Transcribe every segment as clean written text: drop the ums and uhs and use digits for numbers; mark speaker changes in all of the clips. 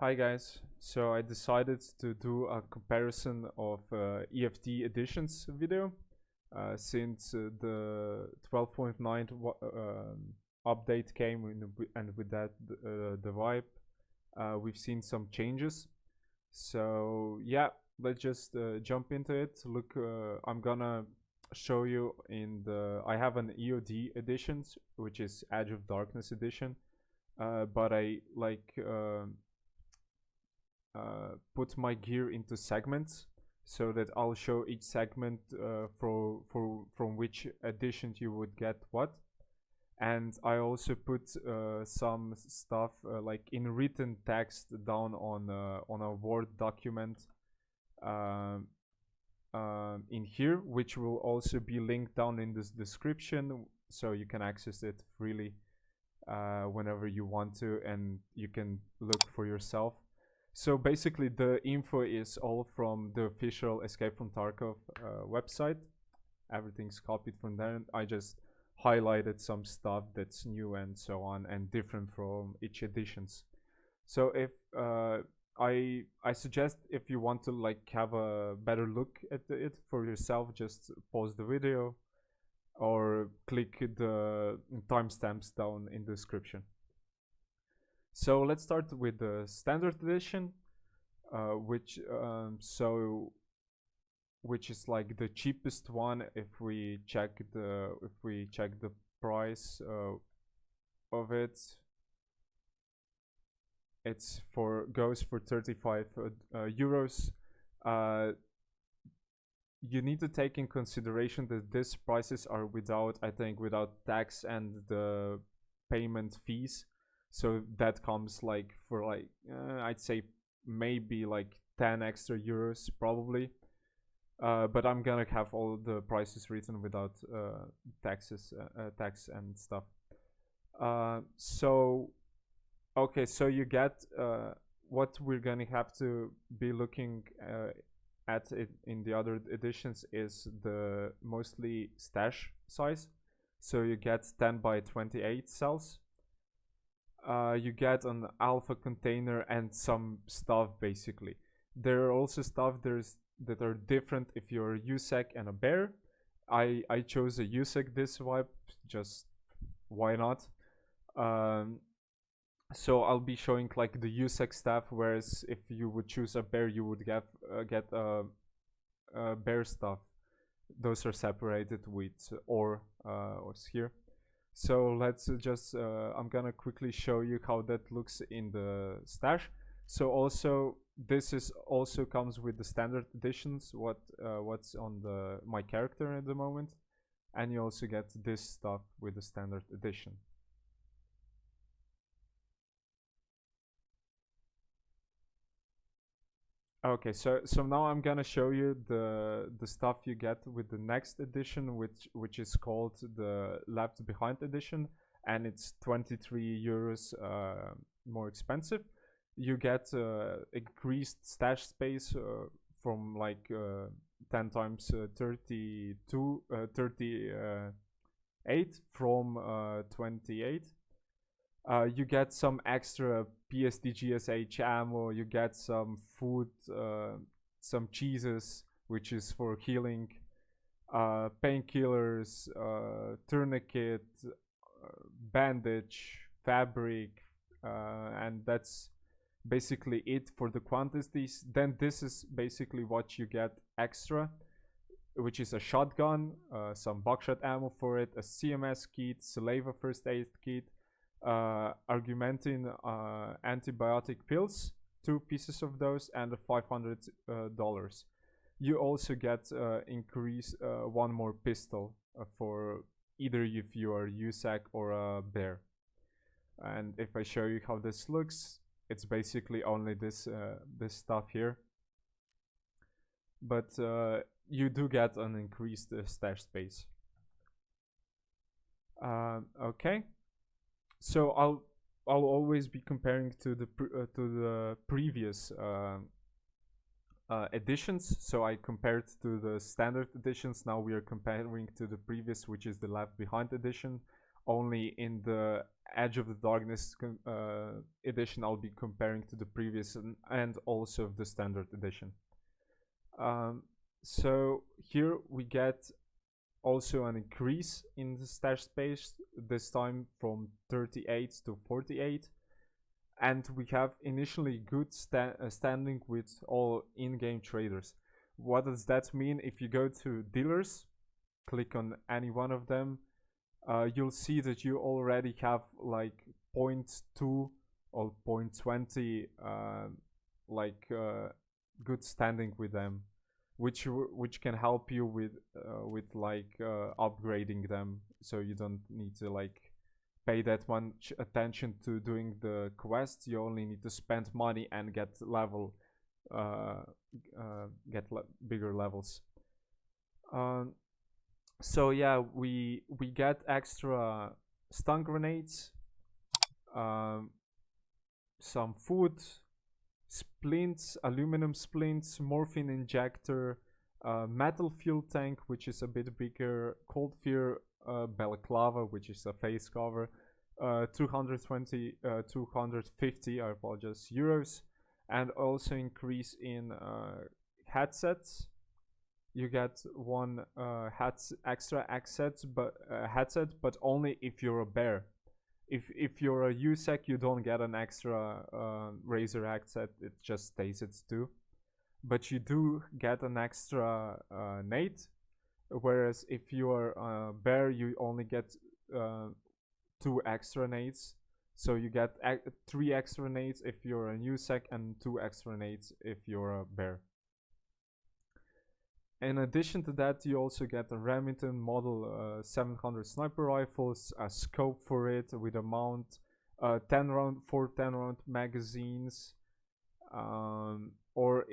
Speaker 1: Hi guys, so I decided to do a comparison of EFT editions video since the 12.9 update came and with that the vibe we've seen some changes. So yeah, let's just jump into it. Look, I'm gonna show you in the I have an EOD editions, which is Edge of Darkness edition, but I like put my gear into segments so that I'll show each segment from which edition you would get what. And I also put some stuff like in written text down on a Word document in here, which will also be linked down in this description, so you can access it freely whenever you want to, and you can look for yourself. So basically the info is all from the official Escape from Tarkov website. Everything's copied from there. I just highlighted some stuff that's new and so on and different from each editions. So if I suggest, if you want to like have a better look at it for yourself, just pause the video or click the timestamps down in the description. So let's start with the standard edition, which is like the cheapest one if we check the price of it. It's goes for 35 euros. You need to take in consideration that these prices are without tax and the payment fees. So that comes like for like I'd say maybe like 10 extra euros probably, but I'm gonna have all the prices written without tax and stuff. So okay, so you get what we're gonna have to be looking at it in the other editions is the mostly stash size. So you get 10 by 28 cells. You get an alpha container and some stuff basically. There are also stuff that are different if you're a USEC and a bear. I chose a USEC this wipe, just why not? So I'll be showing like the USEC stuff, whereas if you would choose a bear, you would get bear stuff. Those are separated with or here. So let's just I'm gonna quickly show you how that looks in the stash. So also this is also comes with the standard editions, what's on my character at the moment, and you also get this stuff with the standard edition. Okay, so now I'm gonna show you the stuff you get with the next edition, which is called the Left Behind edition, and it's 23 euros more expensive. You get increased stash space from like 10 times 38 from 28. You get some extra PSDGSH ammo, you get some food, some cheeses, which is for healing, painkillers, tourniquet, bandage, fabric, and that's basically it for the quantities. Then this is basically what you get extra, which is a shotgun, some buckshot ammo for it, a CMS kit, Saleva first aid kit, Argumentin antibiotic pills, 2 pieces of those, and $500. You also get increase one more pistol for either if you are USAC or a bear. And if I show you how this looks, it's basically only this stuff here, but you do get an increased stash space. Okay. So I'll always be comparing to the previous editions. So I compared to the standard editions. Now we are comparing to the previous, which is the Left Behind edition. only in the Edge of the Darkness edition I'll be comparing to the previous and also the standard edition. So here we get also an increase in the stash space, this time from 38 to 48. And we have initially good standing with all in-game traders. What does that mean? If you go to dealers, click on any one of them, you'll see that you already have like 0.2 or 0.20 good standing with them, which can help you with upgrading them, so you don't need to like pay that much attention to doing the quests. You only need to spend money and get bigger levels. So yeah, we get extra stun grenades, some food, splints, aluminum splints, morphine injector, metal fuel tank, which is a bit bigger, cold fear balaclava, which is a face cover, 250 I apologize euros, and also increase in headsets. You get one extra headset, but only if you're a bear. If you're a 𝐕𝐀, you don't get an extra Razer headset. It just stays it's 2. But you do get an extra nade. Whereas if you are a bear, you only get 2 extra nades. So you get 3 extra nades if you're a 𝐕𝐀 and 2 extra nades if you're a bear. In addition to that, you also get a Remington Model 700 sniper rifles, a scope for it with a mount, 4 10-round magazines, or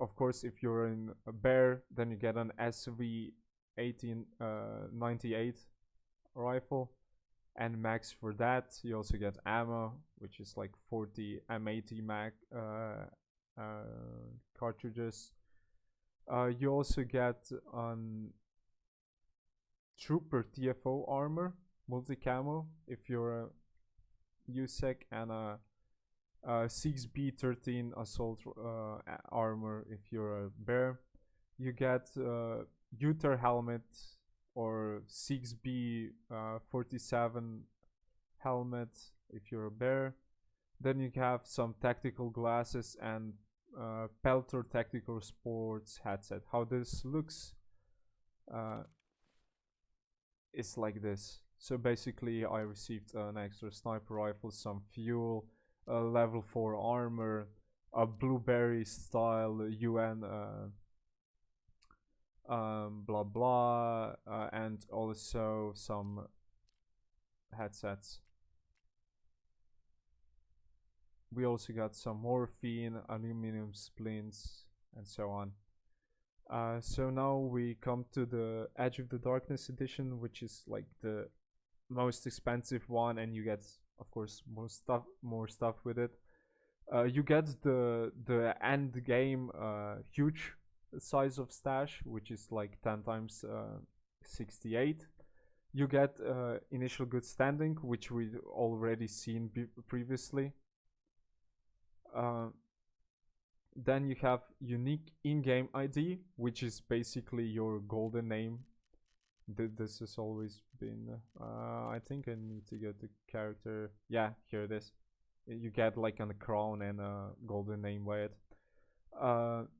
Speaker 1: of course if you're in a bear, then you get an SV1898 rifle and max for that. You also get ammo, which is like 40 M80 mag cartridges. You also get Trooper TFO armor, multi-camo if you're a 𝐕𝐀, and a 6B13 assault armor if you're a bear. You get Uther helmet or 6B47 helmet if you're a bear. Then you have some tactical glasses and Peltor Tactical Sports headset. How this looks is like this. So basically I received an extra sniper rifle, some fuel, level 4 armor, a blueberry style UN blah blah, and also some headsets. We also got some morphine, aluminum splints, and so on. So now we come to the Edge of the Darkness edition, which is like the most expensive one, and you get, of course, more stuff with it. You get the end game huge size of stash, which is like 10 times 68. You get initial good standing, which we've already seen previously. Then you have unique in-game ID, which is basically your golden name. This has always been I think I need to get the character. Yeah, here it is. You get like a crown and a golden name by it.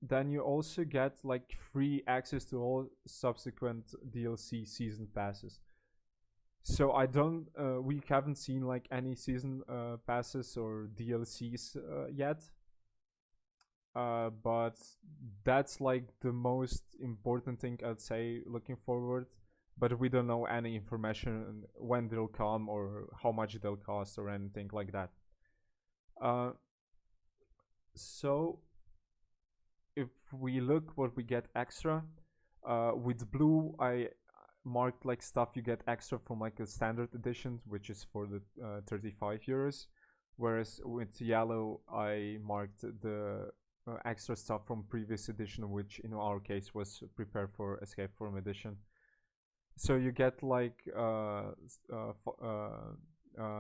Speaker 1: Then you also get like free access to all subsequent DLC season passes. So we haven't seen like any season passes or DLCs yet. But that's like the most important thing I'd say looking forward. But we don't know any information when they'll come or how much they'll cost or anything like that. So if we look what we get extra, with blue I marked like stuff you get extra from like a standard edition, which is for the 35 euros, whereas with yellow I marked the extra stuff from previous edition, which in our case was prepared for Escape From Edition. So you get like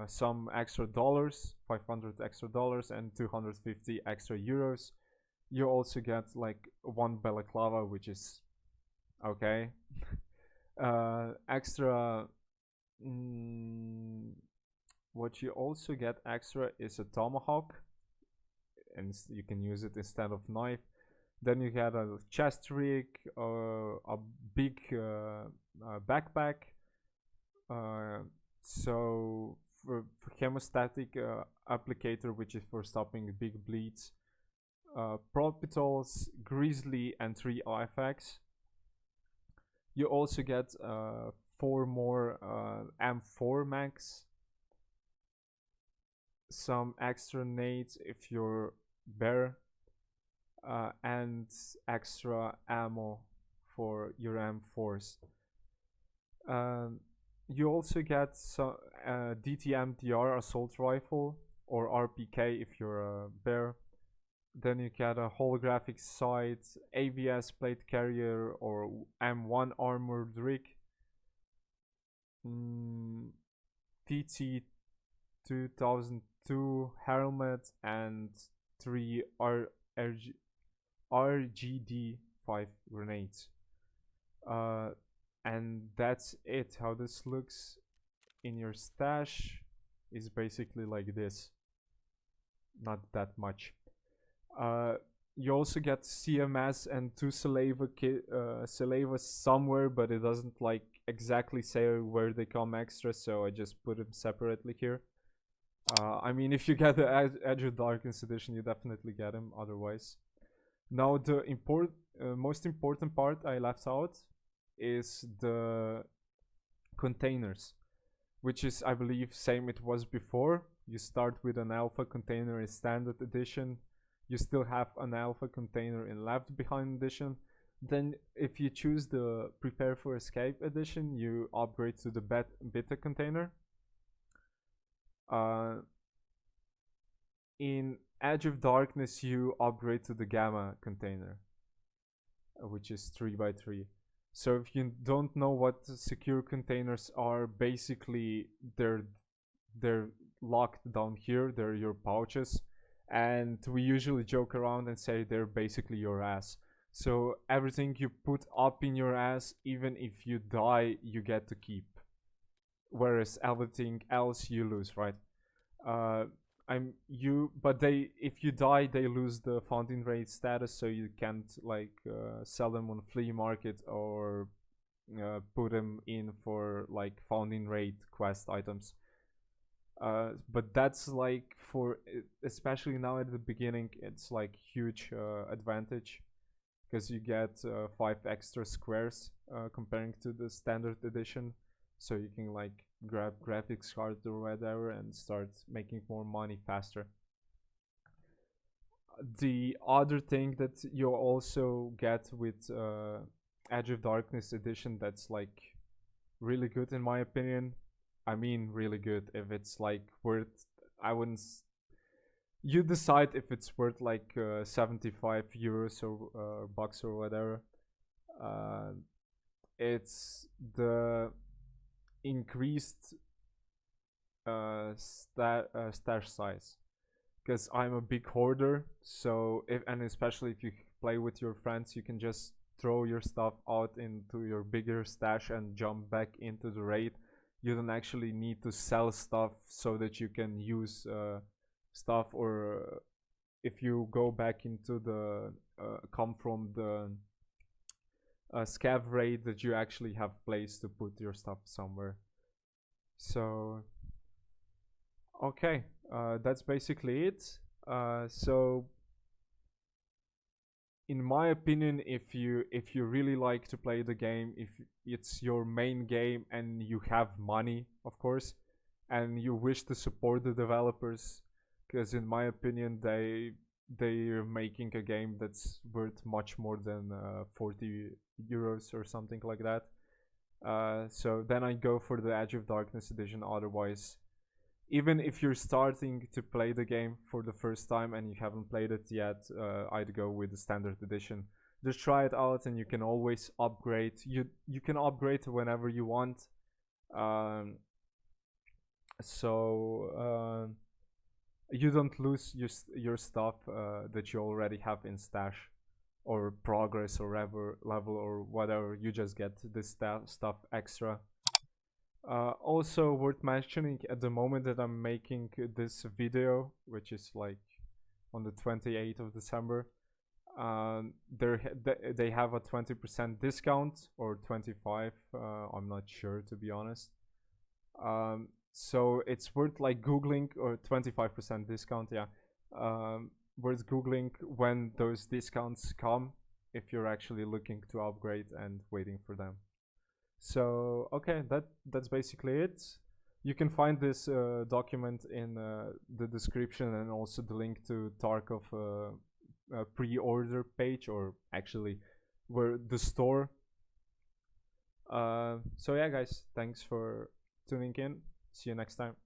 Speaker 1: some extra dollars, 500 extra dollars and 250 extra euros. You also get like one balaclava, which is okay. Extra. Mm, what you also get extra is a tomahawk, and you can use it instead of knife. Then you get a chest rig, a big backpack. So for hemostatic applicator, which is for stopping big bleeds. Propitals, grizzly, and 3 IFX. You also get 4 more M4 mags, some extra nades if you're bear, and extra ammo for your M4s. You also get some DTM-DR assault rifle or RPK if you're a bear. Then you get a holographic sight, AVS plate carrier or M1 armored rig, TT 2002 helmet, and 3 RGD 5 grenades. And that's it. How this looks in your stash is basically like this. Not that much. You also get CMS and 2 Salavas somewhere, but it doesn't like exactly say where they come extra, so I just put them separately here. I mean, if you get the Edge of Darkness edition, you definitely get them otherwise. Now the most important part I left out is the containers, which is, I believe, same it was before. You start with an alpha container in standard edition. You still have an alpha container in left behind edition. Then if you choose the prepare for escape edition, you upgrade to the beta container. In Edge of Darkness, you upgrade to the gamma container, which is 3x3. So if you don't know what secure containers are, basically they're locked down here. They're your pouches, and we usually joke around and say they're basically your ass. So everything you put up in your ass, even if you die, you get to keep. Whereas everything else you lose, right? But if you die, they lose the founding rate status, so you can't like sell them on flea market or put them in for like founding rate quest items. But that's like for especially now at the beginning, it's like huge advantage because you get 5 extra squares comparing to the standard edition, so you can like grab graphics card or whatever and start making more money faster. The other thing that you also get with Edge of Darkness edition that's like really good in my opinion, I mean really good, if it's like worth, I wouldn't you decide if it's worth like 75 euros or bucks or whatever. It's the increased stash size, because I'm a big hoarder, so and especially if you play with your friends, you can just throw your stuff out into your bigger stash and jump back into the raid. You don't actually need to sell stuff so that you can use stuff, or if you go back into the come from the scav raid, that you actually have place to put your stuff somewhere. So okay, that's basically it. So in my opinion, if you really like to play the game, if it's your main game and you have money, of course, and you wish to support the developers, because in my opinion they're making a game that's worth much more than 40 euros or something like that. So then I go for the Edge of Darkness edition. Otherwise, even if you're starting to play the game for the first time and you haven't played it yet, I'd go with the standard edition. just try it out, and you can always upgrade. You can upgrade whenever you want. Um, so you don't lose your stuff that you already have in stash or progress or level or whatever. You just get this stuff extra. Also worth mentioning, at the moment that I'm making this video, which is like on the 28th of December, they have a 20% discount, or 25. I'm not sure, to be honest. So it's worth like googling, or 25% discount, yeah. Worth googling when those discounts come, if you're actually looking to upgrade and waiting for them. So okay, that's basically it. You can find this document in the description, and also the link to Tarkov pre-order page, or actually where the store. So yeah, guys, thanks for tuning in. See you next time.